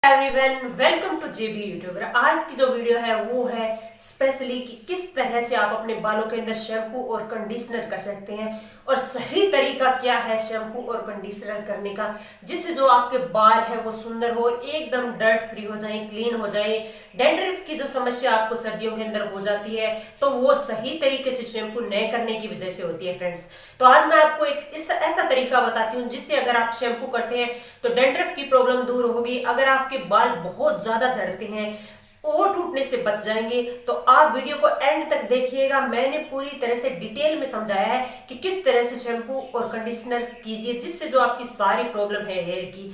Everyone welcome to JB YouTuber. आज की जो वीडियो है वो है स्पेशली कि किस तरह से आप अपने बालों के अंदर शैम्पू और कंडीशनर कर सकते हैं और सही तरीका क्या है शैम्पू और कंडीशनर करने का, जिससे जो आपके बाल है वो सुंदर हो, एकदम डर्ट फ्री हो जाए, क्लीन हो जाए। डैंड्रफ की जो समस्या आपको सर्दियों के अंदर हो जाती है तो वो सही तरीके से शैम्पू न करने की वजह से होती है फ्रेंड्स। तो आज मैं आपको एक ऐसा तरीका बताती हूँ जिससे अगर आप शैम्पू करते हैं तो डैंड्रफ की प्रॉब्लम दूर होगी। अगर आपके बाल बहुत ज्यादा झड़ते हैं, वो टूटने से बच जाएंगे, तो आप वीडियो को एंड तक देखिएगा। मैंने पूरी तरह से डिटेल में समझाया है कि किस तरह से शैम्पू और कंडीशनर कीजिए जिससे जो आपकी सारी प्रॉब्लम है हेयर की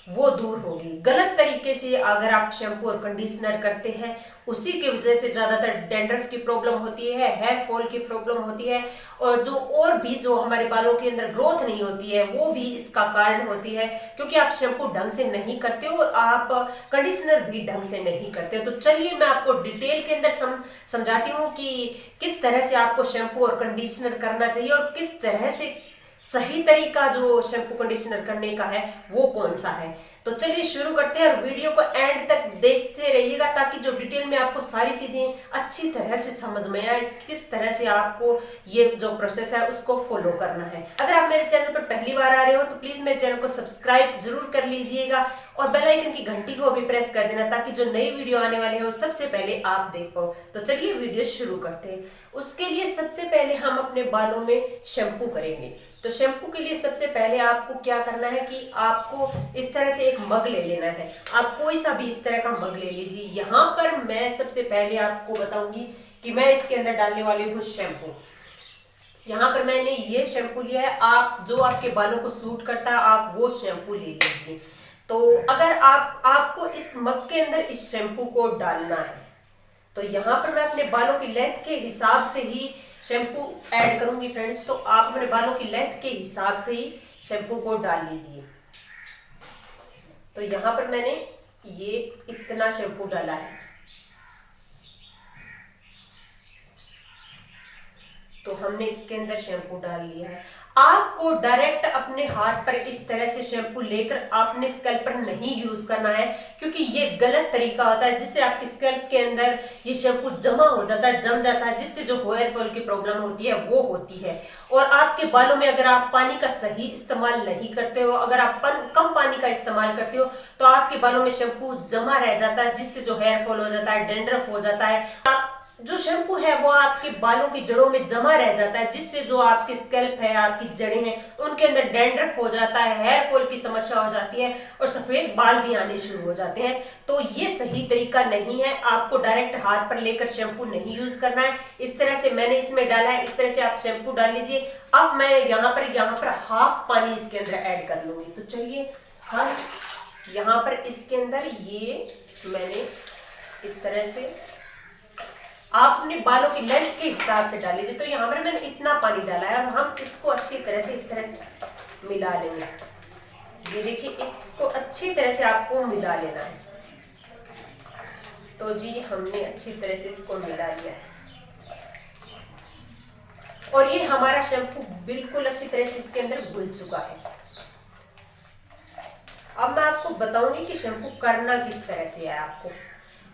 वो दूर होगी। गलत तरीके से अगर आप शैम्पू और कंडीशनर करते हैं उसी की वजह से ज्यादातर डैंड्रफ की प्रॉब्लम होती है, हेयर फॉल की प्रॉब्लम होती है, और भी जो हमारे बालों के अंदर ग्रोथ नहीं होती है वो भी इसका कारण होती है, क्योंकि आप शैम्पू ढंग से नहीं करते हो और आप कंडीशनर भी ढंग से नहीं करते हो। तो चलिए मैं आपको डिटेल के अंदर समझाती हूँ कि किस तरह से आपको शैम्पू और कंडीशनर करना चाहिए और किस तरह से सही तरीका जो शैम्पू कंडीशनर करने का है वो कौन सा है। तो चलिए शुरू करते हैं और वीडियो को एंड तक देखते रहिएगा ताकि जो डिटेल में आपको सारी चीजें अच्छी तरह से समझ में आए, किस तरह से आपको ये जो प्रोसेस है उसको फॉलो करना है। अगर आप मेरे चैनल पर पहली बार आ रहे हो तो प्लीज मेरे चैनल को सब्सक्राइब जरूर कर लीजिएगा और बेल आइकन की घंटी को भी प्रेस कर देना ताकि जो नई वीडियो आने वाले हैं वो सबसे पहले आप देख पाओ। तो चलिए वीडियो शुरू करते हैं। उसके लिए सबसे पहले हम अपने बालों में शैम्पू करेंगे। तो शैम्पू के लिए सबसे पहले आपको क्या करना है कि आपको इस तरह से एक मग ले लेना है। आप कोई सा भी इस तरह का मग ले लीजिए। यहाँ पर मैं सबसे पहले आपको बताऊंगी कि मैं इसके अंदर डालने वाली हूँ शैम्पू। यहाँ पर मैंने ये शैम्पू लिया है। आप जो आपके बालों को सूट करता है आप वो शैम्पू ले लीजिए। तो अगर आपको इस मग के अंदर इस शैम्पू को डालना है तो यहाँ पर मैं अपने बालों की लेंथ के हिसाब से ही शैम्पू ऐड करूंगी फ्रेंड्स। तो आप अपने बालों की लेंथ के हिसाब से ही शैम्पू को डाल लीजिए। तो यहाँ पर मैंने ये इतना शैम्पू डाला है। तो हमने इसके अंदर शैम्पू डाल लिया है। आपको डायरेक्ट अपने हाथ पर इस तरह से शैम्पू लेकर आपने स्कैल्प पर नहीं यूज करना है, क्योंकि ये गलत तरीका होता है जिससे आपकी स्कैल्प के अंदर ये शैम्पू जमा हो जाता है, जम जाता है, जिससे जो हेयर फॉल की प्रॉब्लम होती है वो होती है। और आपके बालों में अगर आप पानी का सही इस्तेमाल नहीं करते हो, अगर आप कम पानी का इस्तेमाल करते हो तो आपके बालों में शैम्पू जमा रह जाता है जिससे जो हेयर फॉल हो जाता है, डैंड्रफ हो जाता है। आप जो शैम्पू है वो आपके बालों की जड़ों में जमा रह जाता है जिससे जो आपके स्कैल्प है, आपकी जड़ें हैं, उनके अंदर डैंड्रफ हो जाता है, हेयर फॉल की समस्या हो जाती है और सफेद बाल भी आने शुरू हो जाते हैं। तो ये सही तरीका नहीं है। आपको डायरेक्ट हाथ पर लेकर शैम्पू नहीं यूज करना है। इस तरह से मैंने इसमें डाला है, इस तरह से आप शैम्पू डाल लीजिए। अब मैं यहाँ पर हाफ पानी इसके अंदर ऐड कर लूंगी। तो चलिए हम यहाँ पर इसके अंदर ये मैंने इस तरह से आप अपने बालों की लेंथ के हिसाब से डाल लीजिए। तो यहाँ पर मैंने इतना पानी डाला है और हम इसको अच्छी तरह से इस तरह से मिला लेंगे। ये देखिए, इसको अच्छी तरह से आपको मिला लेना है। तो जी हमने अच्छी तरह से इसको मिला लिया है और ये हमारा शैम्पू बिल्कुल अच्छी तरह से इसके अंदर घुल चुका है। अब मैं आपको बताऊंगी कि शैम्पू करना किस तरह से है।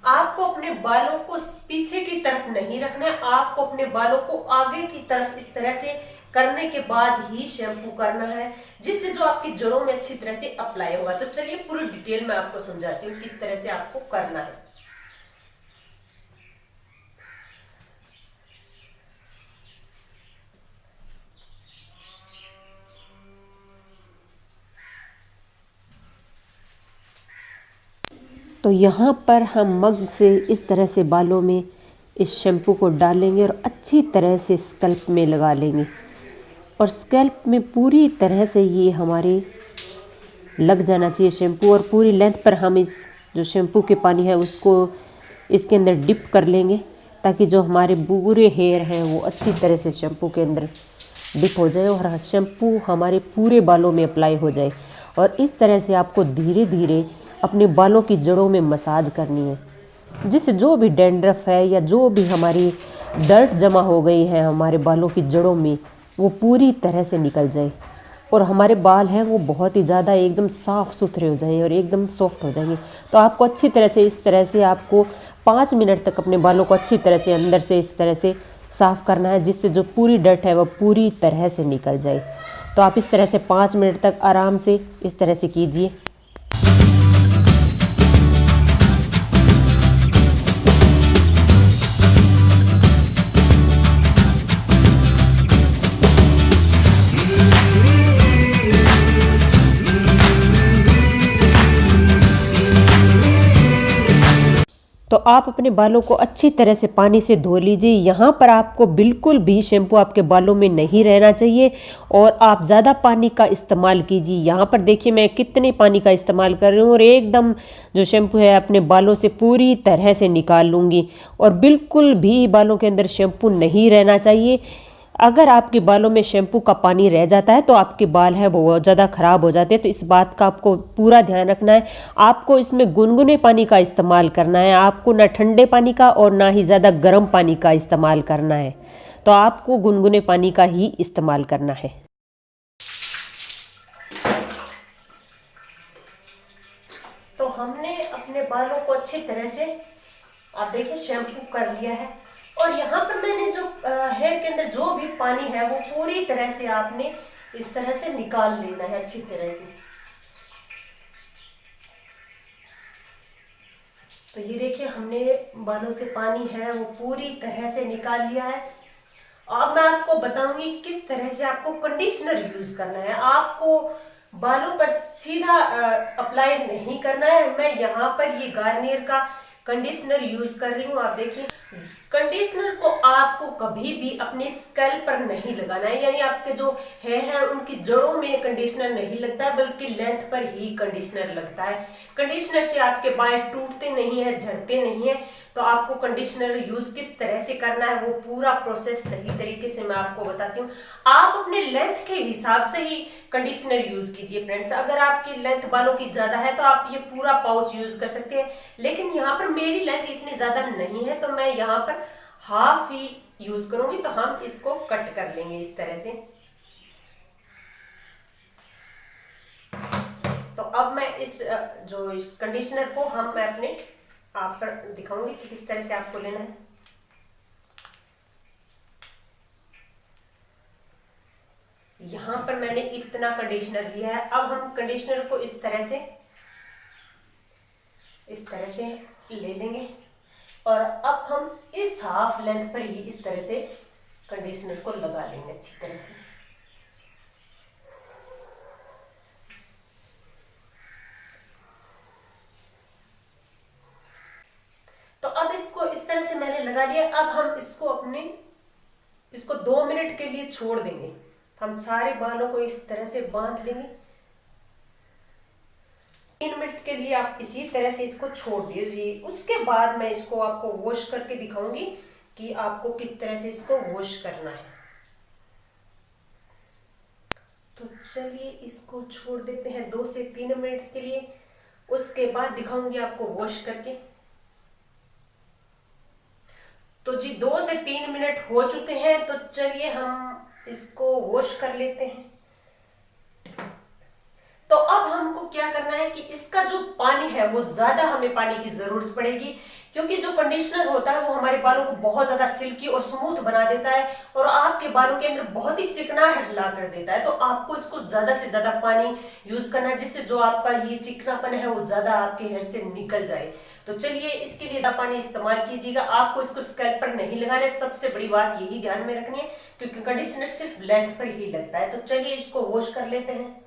आपको अपने बालों को पीछे की तरफ नहीं रखना है, आपको अपने बालों को आगे की तरफ इस तरह से करने के बाद ही शैम्पू करना है जिससे जो आपकी जड़ों में अच्छी तरह से अप्लाई होगा। तो चलिए पूरी डिटेल में आपको समझाती हूँ किस तरह से आपको करना है। तो यहाँ पर हम मग से इस तरह से बालों में इस शैम्पू को डालेंगे और अच्छी तरह से स्कैल्प में लगा लेंगे और स्कैल्प में पूरी तरह से ये हमारे लग जाना चाहिए शैम्पू। और पूरी लेंथ पर हम इस जो शैम्पू के पानी है उसको इसके अंदर डिप कर लेंगे ताकि जो हमारे पूरे हेयर हैं वो अच्छी तरह से शैम्पू के अंदर डिप हो जाए और शैम्पू हमारे पूरे बालों में अप्लाई हो जाए। और इस तरह से आपको धीरे धीरे अपने बालों की जड़ों में मसाज करनी है जिससे जो भी डैंड्रफ है या जो भी हमारी डर्ट जमा हो गई है हमारे बालों की जड़ों में वो पूरी तरह से निकल जाए। और हमारे बाल हैं वो बहुत ही ज़्यादा एकदम साफ़ सुथरे हो जाएंगे और एकदम सॉफ्ट हो जाएंगे। तो आपको अच्छी तरह से इस तरह से आपको 5 मिनट तक अपने बालों को अच्छी तरह से अंदर से इस तरह से साफ़ करना है, जिससे जो पूरी डस्ट है वो पूरी तरह से निकल जाए। तो आप इस तरह से 5 मिनट तक आराम से इस तरह से कीजिए। तो आप अपने बालों को अच्छी तरह से पानी से धो लीजिए। यहाँ पर आपको बिल्कुल भी शैम्पू आपके बालों में नहीं रहना चाहिए और आप ज़्यादा पानी का इस्तेमाल कीजिए। यहाँ पर देखिए मैं कितने पानी का इस्तेमाल कर रही हूँ और एकदम जो शैम्पू है अपने बालों से पूरी तरह से निकाल लूँगी और बिल्कुल भी बालों के अंदर शैम्पू नहीं रहना चाहिए। अगर आपके बालों में शैम्पू का पानी रह जाता है तो आपके बाल हैं वो बहुत ज़्यादा ख़राब हो जाते हैं। तो इस बात का आपको पूरा ध्यान रखना है। आपको इसमें गुनगुने पानी का इस्तेमाल करना है, आपको ना ठंडे पानी का और ना ही ज़्यादा गर्म पानी का इस्तेमाल करना है। तो आपको गुनगुने पानी का ही इस्तेमाल करना है। तो हमने अपने बालों को अच्छी तरह से आप देखिए शैम्पू कर लिया है और यहाँ पर मैंने जो हेयर के अंदर जो भी पानी है वो पूरी तरह से आपने इस तरह से निकाल लेना है अच्छी तरह से। तो ये देखिए हमने बालों से पानी है वो पूरी तरह से निकाल लिया है। अब मैं आपको बताऊंगी किस तरह से आपको कंडीशनर यूज करना है। आपको बालों पर सीधा अप्लाई नहीं करना है। मैं यहाँ पर ये गार्नियर का कंडीशनर यूज कर रही हूँ। आप देखिए कंडीशनर को आपको कभी भी अपने स्कैल्प पर नहीं लगाना है, यानी आपके जो हेयर है उनकी जड़ों में कंडीशनर नहीं लगता है बल्कि लेंथ पर ही कंडीशनर लगता है। कंडीशनर से आपके बाल टूटते नहीं है, झड़ते नहीं है। तो आपको कंडीशनर यूज किस तरह से करना है वो पूरा प्रोसेस सही तरीके से मैं आपको बताती हूँ। आप अपने लेंथ के हिसाब से ही कंडीशनर यूज कीजिए फ्रेंड्स। अगर आपकी लेंथ बालों की ज्यादा है तो आप ये पूरा पाउच यूज कर सकते हैं, लेकिन यहाँ पर मेरी लेंथ इतनी ज्यादा नहीं है तो मैं यहाँ पर हाफ ही यूज करूंगी। तो हम इसको कट कर लेंगे इस तरह से। तो अब मैं इस कंडीशनर को मैं अपने आप पर दिखाऊंगी कि किस तरह से आपको लेना है। यहां पर मैंने इतना कंडीशनर लिया है। अब हम कंडीशनर को इस तरह से ले लेंगे और अब हम इस हाफ लेंथ पर ही इस तरह से कंडीशनर को लगा लेंगे अच्छी तरह से। तो अब इसको इस तरह से मैंने लगा लिया। अब हम इसको 2 मिनट के लिए छोड़ देंगे। तो हम सारे बालों को इस तरह से बांध लेंगे। 3 मिनट के लिए आप इसी तरह से इसको छोड़ दीजिए। उसके बाद मैं इसको आपको वॉश करके दिखाऊंगी कि आपको किस तरह से इसको वॉश करना है। तो चलिए इसको छोड़ देते हैं 2 से 3 मिनट के लिए। उसके बाद दिखाऊंगी आपको वॉश करके। तो जी 2 से 3 मिनट हो चुके हैं। तो चलिए हम इसको वॉश कर लेते हैं। तो अब हमको क्या करना है कि इसका जो पानी है वो ज्यादा हमें पानी की जरूरत पड़ेगी, क्योंकि जो कंडीशनर होता है वो हमारे बालों को बहुत ज्यादा सिल्की और स्मूथ बना देता है और आपके बालों के अंदर बहुत ही चिकनाहट ला कर देता है। तो आपको इसको ज्यादा से ज्यादा पानी यूज करना है, जिससे जो आपका ये चिकनापन है वो ज्यादा आपके हेयर से निकल जाए। तो चलिए इसके लिए ज्यादा पानी इस्तेमाल कीजिएगा। आपको इसको स्कैल्प पर नहीं लगाना है, सबसे बड़ी बात यही ध्यान में रखनी है, क्योंकि कंडीशनर सिर्फ लेंथ पर ही लगता है। तो चलिए इसको वॉश कर लेते हैं।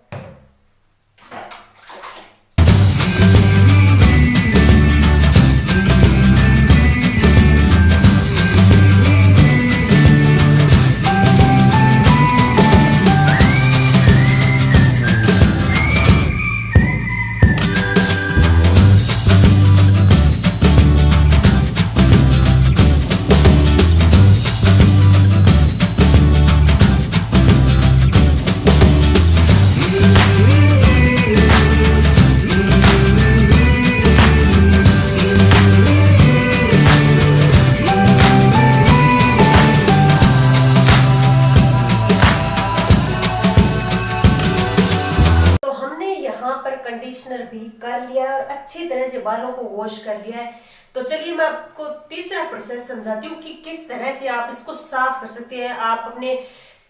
बालों को वॉश कर लिया है, तो चलिए मैं आपको तीसरा प्रोसेस समझाती हूँ कि किस तरह से आप इसको साफ कर सकते हैं। आप अपने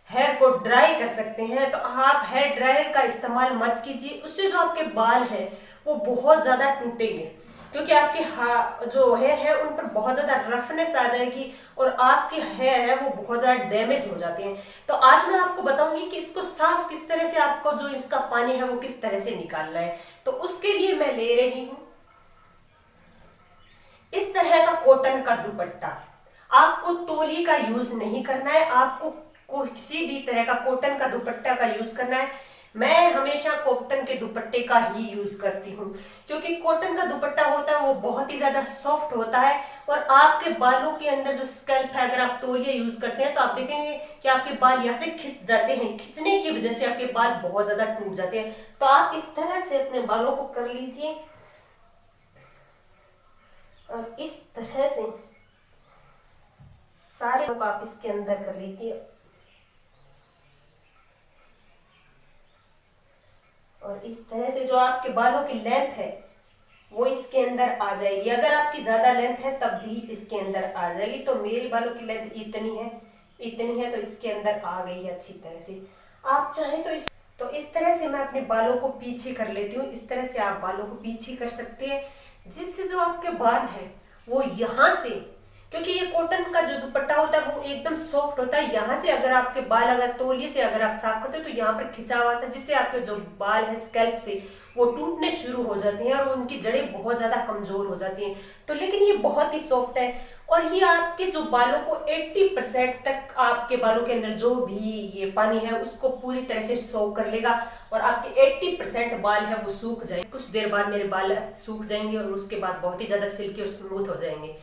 हेयर को ड्राई कर सकते हैं। तो आप हेयर ड्रायर का इस्तेमाल मत कीजिए, उससे जो आपके बाल हैं वो बहुत ज्यादा टूटेंगे, क्योंकि आपके जो हेयर है उन पर बहुत ज्यादा रफनेस आ जाएगी और आपके हेयर है वो बहुत ज्यादा डैमेज हो जाते हैं। तो आज मैं आपको बताऊंगी कि इसको साफ किस तरह से, आपको जो इसका पानी है वो किस तरह से निकालना है। तो उसके लिए मैं ले रही हूं इस तरह का कॉटन का दुपट्टा। आपको तौलिए का यूज नहीं करना है, आपको किसी भी तरह का कॉटन का दुपट्टा का यूज करना है। मैं हमेशा कॉटन के दुपट्टे का ही यूज करती हूँ, क्योंकि कॉटन का दुपट्टा होता है वो बहुत ही ज्यादा सॉफ्ट होता है और आपके बालों के अंदर जो स्कैल्प है, अगर आप तौलिया यूज करते हैं तो आप देखेंगे कि आपके बाल यहाँ से खिंच जाते हैं। खिंचने की वजह से आपके बाल बहुत ज्यादा टूट जाते हैं। तो आप इस तरह से अपने बालों को कर लीजिए और इस तरह से सारे को आप इसके अंदर कर लीजिए और इस तरह से जो आपके बालों की लेंथ है वो इसके अंदर आ जाएगी। अगर आपकी ज्यादा लेंथ है तब भी इसके अंदर आ जाएगी। तो मेरे बालों की लेंथ इतनी है तो इसके अंदर आ गई है अच्छी तरह से। आप चाहें तो इस तरह से मैं अपने बालों को पीछे कर लेती हूँ। इस तरह से आप बालों को पीछे कर सकते हैं, जिससे जो आपके बाल है वो यहाँ से, क्योंकि ये कॉटन का जो दुपट्टा होता है वो एकदम सॉफ्ट होता है, यहाँ से अगर आपके बाल अगर तौलिए से अगर आप साफ करते हो तो यहाँ पर खिंचाव आता है, जिससे आपके जो बाल है स्कैल्प से वो टूटने शुरू हो जाते हैं और उनकी जड़ें बहुत ज्यादा कमजोर हो जाती हैं। तो लेकिन ये बहुत ही सॉफ्ट है और ये आपके जो बालों को 80% तक, आपके बालों के अंदर जो भी ये पानी है उसको पूरी तरह से सोख कर लेगा और आपके 80% बाल है वो सूख जाएंगे। कुछ देर बाद मेरे बाल सूख जाएंगे और उसके बाद बहुत ही ज्यादा सिल्की और स्मूथ हो जाएंगे।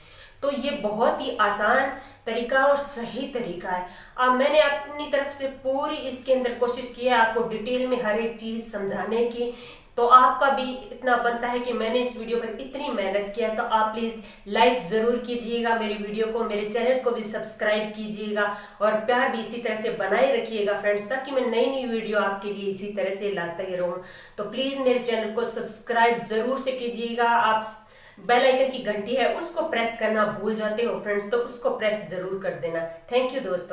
तो ये बहुत ही आसान तरीका और सही तरीका है। अब मैंने अपनी तरफ से पूरी इसके अंदर कोशिश की है आपको डिटेल में हर एक चीज समझाने की। तो आपका भी इतना बनता है कि मैंने इस वीडियो पर इतनी मेहनत किया, तो आप प्लीज लाइक जरूर कीजिएगा मेरी वीडियो को, मेरे चैनल को भी सब्सक्राइब कीजिएगा और प्यार भी इसी तरह से बनाए रखिएगा फ्रेंड्स, ताकि मैं नई नई वीडियो आपके लिए इसी तरह से लाता ही रहूं। तो प्लीज मेरे चैनल को सब्सक्राइब जरूर से कीजिएगा। आप बेल आइकन की घंटी है उसको प्रेस करना भूल जाते हो फ्रेंड्स, तो उसको प्रेस जरूर कर देना। थैंक यू दोस्तों।